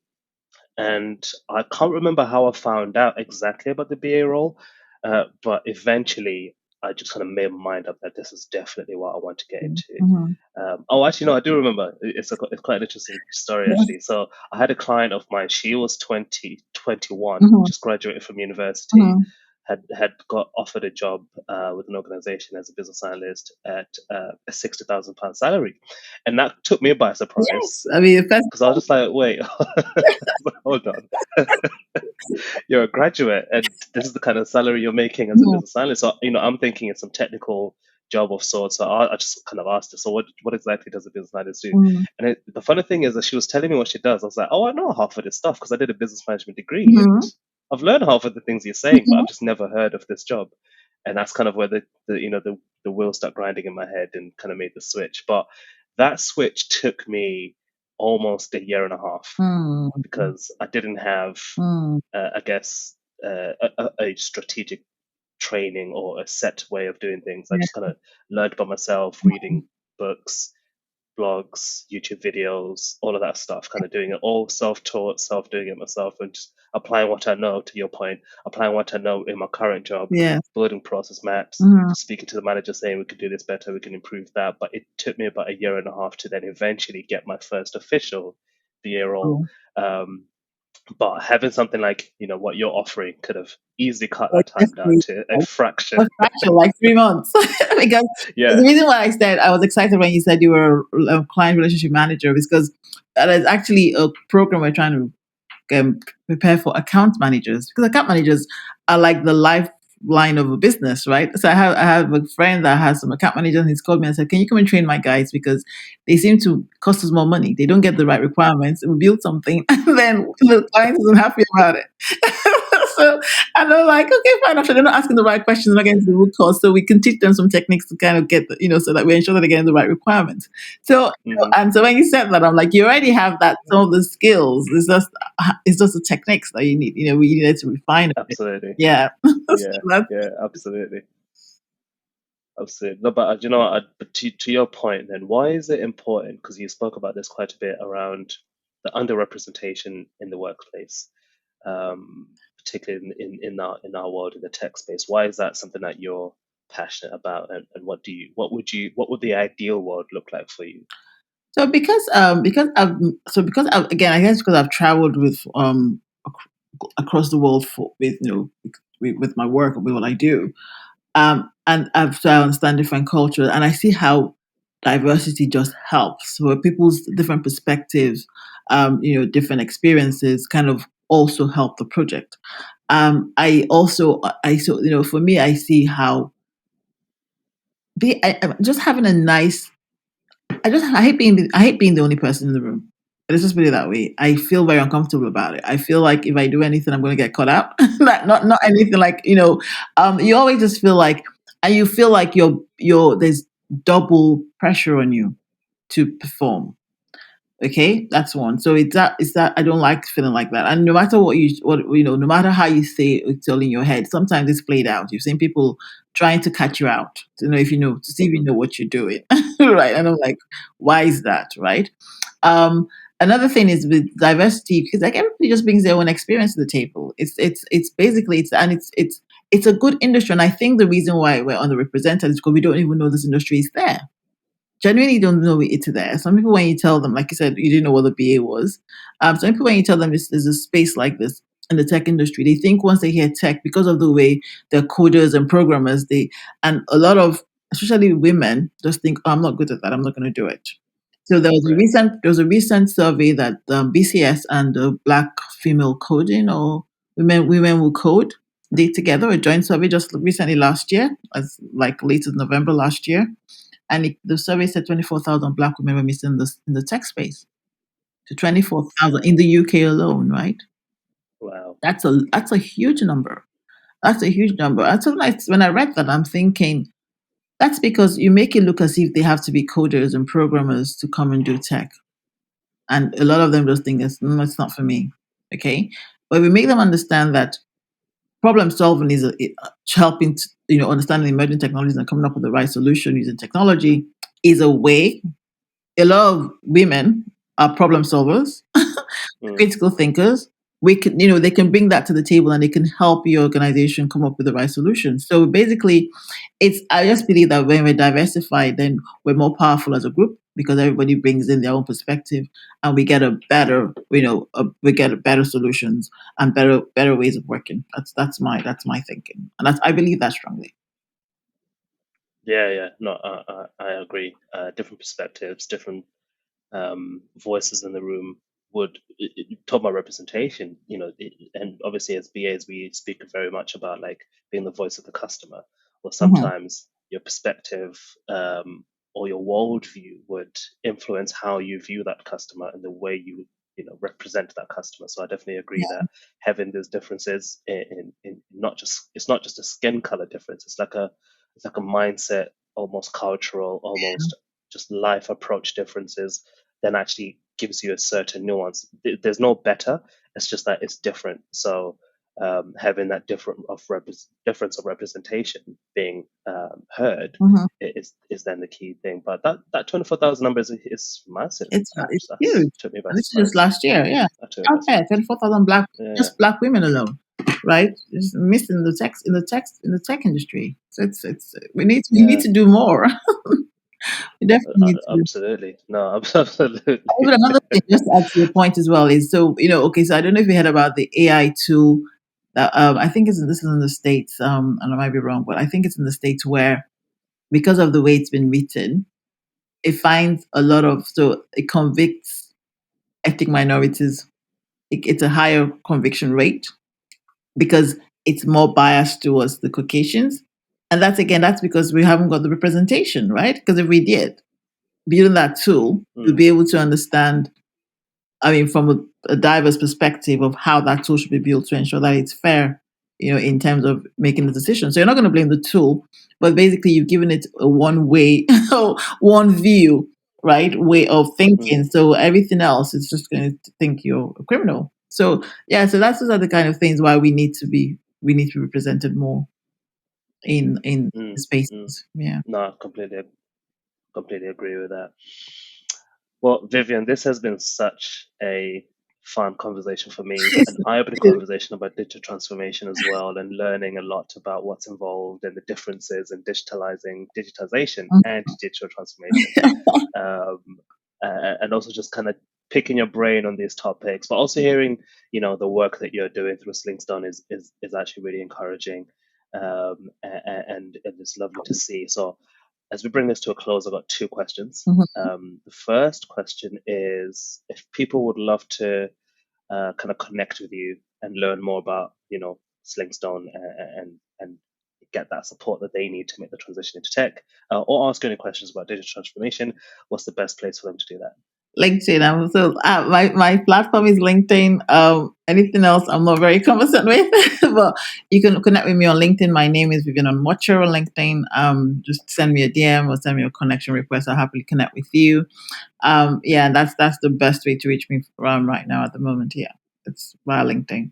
Speaker 2: and I can't remember how I found out exactly about the BA role, but eventually I just kind of made my mind up that this is definitely what I want to get into.
Speaker 1: Mhm.
Speaker 2: Oh, actually, no, I do remember. It's quite an interesting story,
Speaker 1: Yeah.
Speaker 2: actually. So I had a client of mine. She was 21,
Speaker 1: Mhm.
Speaker 2: just graduated from university,
Speaker 1: Mhm.
Speaker 2: had got offered a job with an organization as a business analyst at a £60,000 salary, and that took me by surprise,
Speaker 1: Yes. I mean, first
Speaker 2: because I was just like, wait, hold on. You're a graduate and this is the kind of salary you're making as a
Speaker 1: mhm.
Speaker 2: business analyst. So, I'm thinking it's some technical job of sorts. So I just kind of asked her, so what exactly does a business analyst do?
Speaker 1: Mhm.
Speaker 2: And the funny thing is that she was telling me what she does. I was like, oh, I know half of this stuff because I did a business management degree and
Speaker 1: Mhm.
Speaker 2: I've learned half of the things you're saying, but
Speaker 1: Mhm.
Speaker 2: I've just never heard of this job. And that's kind of where the wheels start grinding in my head and kind of made the switch. But that switch took me almost a year and a half,
Speaker 1: Mhm.
Speaker 2: because I didn't have,
Speaker 1: Mhm.
Speaker 2: I guess, a strategic training or a set way of doing things. I
Speaker 1: Yeah.
Speaker 2: just kind of learned by myself, reading books, blogs, YouTube videos, all of that stuff, kind of doing it all self-taught, self-doing it myself, and just applying what I know, to your point, applying what I know in my current job,
Speaker 1: Yeah.
Speaker 2: building process maps,
Speaker 1: Mhm.
Speaker 2: speaking to the manager saying we could do this better, we can improve that. But it took me about a year and a half to then eventually get my first official BA role.
Speaker 1: Cool.
Speaker 2: Um, but having something like, what you're offering could have easily cut
Speaker 1: Like
Speaker 2: that time down
Speaker 1: definitely
Speaker 2: to a
Speaker 1: a
Speaker 2: fraction.
Speaker 1: fraction, like 3 months. Because the
Speaker 2: Yeah.
Speaker 1: reason why I said I was excited when you said you were a client relationship manager is because that is actually a program we're trying to prepare for account managers, because account managers are like the lifeline of a business, right? So I have a friend that has some account managers, and he's called me and said, "Can you come and train my guys, because they seem to cost us more money. They don't get the right requirements. We build something, and then the client isn't happy about it." So and I'm like, okay, fine. After they're not asking the right questions, they're not getting to the root cause, so we can teach them some techniques to kind of get so that we ensure that they're getting the right requirements. So
Speaker 2: Hmm.
Speaker 1: and so when you said that, I'm like, you already have that, some of the skills. It's just the techniques that you need. We needed to refine a bit.
Speaker 2: Absolutely.
Speaker 1: Yeah. So
Speaker 2: Yeah.
Speaker 1: that's
Speaker 2: Yeah. Absolutely. Absolutely. No, but you know, but to your point, then, why is it important? Because you spoke about this quite a bit around. the underrepresentation in the workplace, particularly in our world in the tech space. Why is that something that you're passionate about, and what would the ideal world look like for you?
Speaker 1: So because I've, again, I guess because I've traveled with across the world for with with my work, with what I do, and so I understand different cultures, and I see how diversity just helps. So people's different perspectives, different experiences, kind of also help the project. I so for me, I see how just having a nice. I hate being the only person in the room. Let's just put it that way. I feel very uncomfortable about it. I feel like if I do anything, I'm going to get caught out. Not anything like you always just feel like, and you feel like there's double pressure on you to perform. Okay, that's one. So it's that I don't like feeling like that. And no matter no matter how you say it's all in your head, sometimes it's played out. You've seen people trying to catch you out to know if you know to see if you
Speaker 2: Hmm.
Speaker 1: know what you're doing, right? And I'm like, why is that, right? Um, Another thing is with diversity because like everybody just brings their own experience to the table. It's basically it's a good industry, and I think the reason why we're underrepresented is because we don't even know this industry is there genuinely don't know it's there. Some people, when you tell them, like you said, you didn't know what the BA was. Some people, when you tell them there's a space like this in the tech industry, they think once they hear tech, because of the way they're coders and programmers, and a lot of, especially women, just think, oh, I'm not good at that. I'm not going to do it. So
Speaker 2: Right.
Speaker 1: there was a recent survey that BCS and Black Female Coding or Women Will Code did together, a joint survey just recently last year, as like late in November last year, and the survey said 24,000 Black women were missing in the tech space. To 24,000 in the UK alone, right?
Speaker 2: Wow.
Speaker 1: That's a huge number. That's a huge number. And so when I read that, I'm thinking that's because you make it look as if they have to be coders and programmers to come and do tech, and a lot of them just think it's not for me. Okay, but we make them understand that problem solving is helping to, understanding emerging technologies and coming up with the right solution using technology is a way. A lot of women are problem solvers,
Speaker 2: Mm.
Speaker 1: critical thinkers. We can, they can bring that to the table and they can help your organization come up with the right solution. So basically, I just believe that when we're diversified, then we're more powerful as a group because everybody brings in their own perspective, and we get we get a better solutions and better ways of working. That's my thinking, and I believe that strongly.
Speaker 2: Yeah, yeah. No, I agree. Different perspectives, different voices in the room would talk about representation, and obviously as BAs we speak very much about like being the voice of the customer, or
Speaker 1: Hmm.
Speaker 2: sometimes your perspective, or your worldview would influence how you view that customer and the way you represent that customer. So I definitely agree that having these differences in not just it's not just a skin color difference, it's like a mindset, almost cultural, almost just life approach differences, then actually gives you a certain nuance. There's no better. It's just that it's different. So having that difference of representation being heard
Speaker 1: Hmm.
Speaker 2: is then the key thing. But that 24,000 numbers is massive.
Speaker 1: It's
Speaker 2: That's
Speaker 1: huge,
Speaker 2: took me by
Speaker 1: and this is just
Speaker 2: surprise.
Speaker 1: last year. Yeah,
Speaker 2: That took me by
Speaker 1: okay,
Speaker 2: surprise.
Speaker 1: 24,000
Speaker 2: Yeah,
Speaker 1: just black women alone, right? Just missing the tech industry. So it's we need
Speaker 2: yeah,
Speaker 1: to do more. We definitely need to do.
Speaker 2: absolutely. No, absolutely.
Speaker 1: Even another thing, just to add to your point as well, is so okay. So I don't know if you heard about the AI tool that I think this is in the states, and I might be wrong, but I think it's in the states where because of the way it's been written, it finds a lot of so it convicts ethnic minorities. It's a higher conviction rate because it's more biased towards the Caucasians. And that's because we haven't got the representation, right? Because if we did, building that tool, we'll
Speaker 2: Mm,
Speaker 1: be able to understand, I mean, from a diverse perspective of how that tool should be built to ensure that it's fair, in terms of making the decision. So you're not going to blame the tool, but basically you've given it a one way, one view, right? Way of
Speaker 2: mm,
Speaker 1: thinking. So everything else is just going to think you're a criminal. So yeah, so those are the kind of things why we need to be represented more in
Speaker 2: mm,
Speaker 1: the
Speaker 2: mm.
Speaker 1: spaces. Yeah.
Speaker 2: No, completely agree with that. Well, Vivian, this has been such a fun conversation for me, an eye-opening conversation about digital transformation as well, and learning a lot about what's involved and the differences in digitization and digital transformation. Um, and also just kind of picking your brain on these topics, but also hearing, the work that you're doing through Slingstone is actually really encouraging, and it's lovely to see. So as we bring this to a close, I've got two questions.
Speaker 1: Mhm.
Speaker 2: The first question is if people would love to kind of connect with you and learn more about, Slingstone, and get that support that they need to make the transition into tech, or ask any questions about digital transformation, what's the best place for them to do that?
Speaker 1: LinkedIn. So my platform is LinkedIn. Anything else, I'm not very conversant with, but you can connect with me on LinkedIn. My name is Vivienne Onwuocha on LinkedIn. Just send me a DM or send me a connection request. I'll happily connect with you. Yeah, that's the best way to reach me right now at the moment. Yeah, it's via LinkedIn.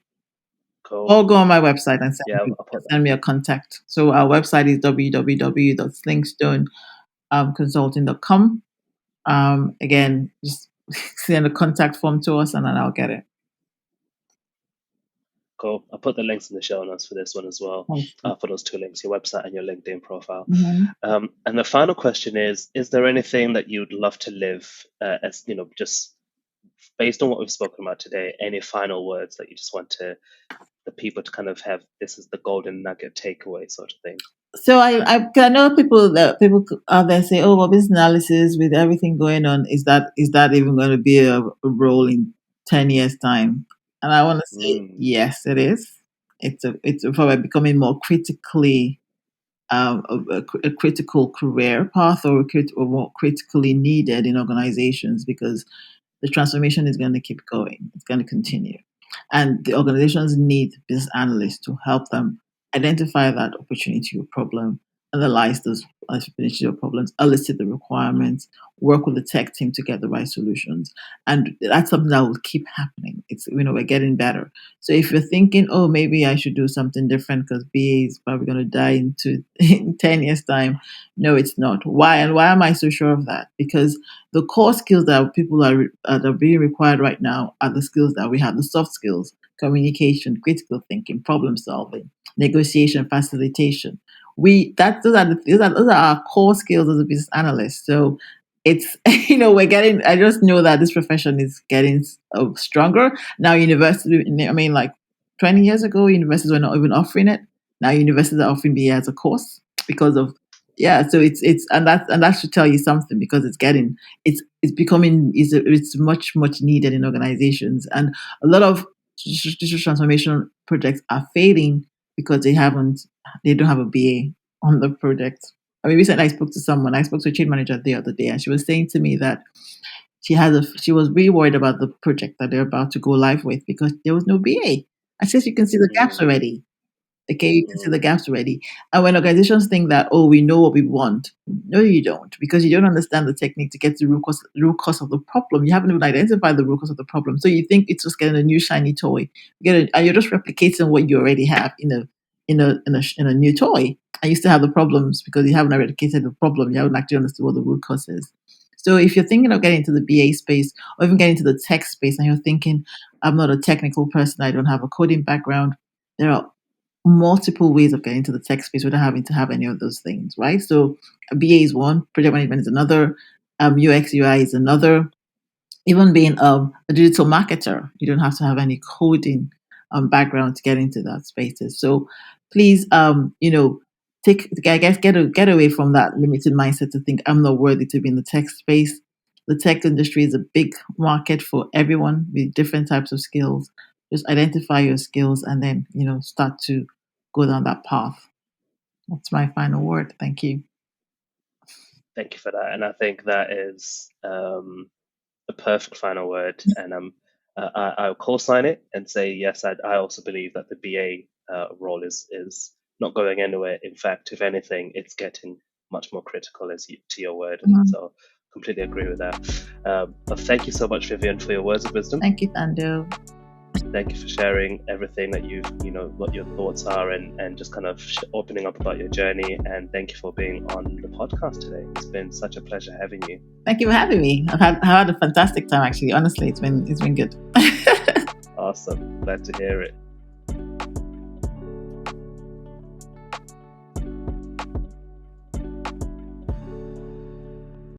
Speaker 2: Cool.
Speaker 1: Or go on my website and
Speaker 2: Yeah, I'll put that.
Speaker 1: send me a contact. So our website is www.slingstoneconsulting.com. Again, just send a contact form to us and then I'll get it.
Speaker 2: Cool. I'll put the links in the show notes for this one as well,
Speaker 1: Thanks.
Speaker 2: for those two links, your website and your LinkedIn profile.
Speaker 1: Mhm.
Speaker 2: And the final question is there anything that you'd love to live, as just based on what we've spoken about today, any final words that you just want the people to kind of have, this is the golden nugget takeaway sort of thing?
Speaker 1: So I know people out there say, oh, well, business analysis with everything going on, is that even going to be a role in 10 years time? And I want to say
Speaker 2: Mm,
Speaker 1: yes, it is. It's probably becoming more critically a critical career path or more critically needed in organizations because the transformation is going to keep going. It's going to continue. And the organizations need business analysts to help them identify that opportunity or problem, analyze those opportunity or problems, elicit the requirements, work with the tech team to get the right solutions. And that's something that will keep happening. We're getting better. So if you're thinking, oh, maybe I should do something different because BA is probably going to die in 10 years' time, no, it's not. Why? And why am I so sure of that? Because the core skills that people that are being required right now are the skills that we have, the soft skills: communication, critical thinking, problem solving, negotiation, facilitation. Those are our core skills as a business analyst. So it's we're getting. I just know that this profession is getting stronger now. University, I mean, like 20 years ago, universities were not even offering it. Now universities are offering BA as a course because of, yeah. So it's and that should tell you something because it's becoming it's much needed in organizations, and a lot of digital transformation projects are failing because they don't have a BA on the project. I mean, recently I spoke to a change manager the other day, and she was saying to me that she was really worried about the project that they're about to go live with because there was no BA. I said you can see the gaps
Speaker 2: mm,
Speaker 1: already. Okay, you can see the
Speaker 2: mm.
Speaker 1: gaps already. And when organizations think that, oh, we know what we want, no, you don't, because you don't understand the technique to get to the root cause of the problem. You haven't even identified the root cause of the problem. So you think it's just getting a new shiny toy, and you're just replicating what you already have in a new toy, and you still have the problems because you haven't eradicated the problem. You haven't actually understood what the root cause is. So if you're thinking of getting into the BA space or even getting into the tech space, and you're thinking, I'm not a technical person, I don't have a coding background, there are multiple ways of getting to the tech space without having to have any of those things, right? So a BA is one, project management is another, UX UI is another. Even being a digital marketer, you don't have to have any coding background to get into that spaces. So please, I guess get away from that limited mindset to think I'm not worthy to be in the tech space. The tech industry is a big market for everyone with different types of skills. Just identify your skills and then start to go down that path. That's my final word. Thank you.
Speaker 2: Thank you for that. And I think that is a perfect final word. And I'll co-sign it and say yes. I also believe that the BA role is not going anywhere. In fact, if anything, it's getting much more critical, to your word. And
Speaker 1: Mhm.
Speaker 2: so, completely agree with that. But thank you so much, Vivian, for your words of wisdom.
Speaker 1: Thank you, Thando.
Speaker 2: thank you for sharing everything that what your thoughts are, and just kind of opening up about your journey. And thank you for being on the podcast today. It's been such a pleasure having you.
Speaker 1: Thank you for having me. I've had a fantastic time, actually. Honestly, it's been good.
Speaker 2: Awesome. Glad to hear it.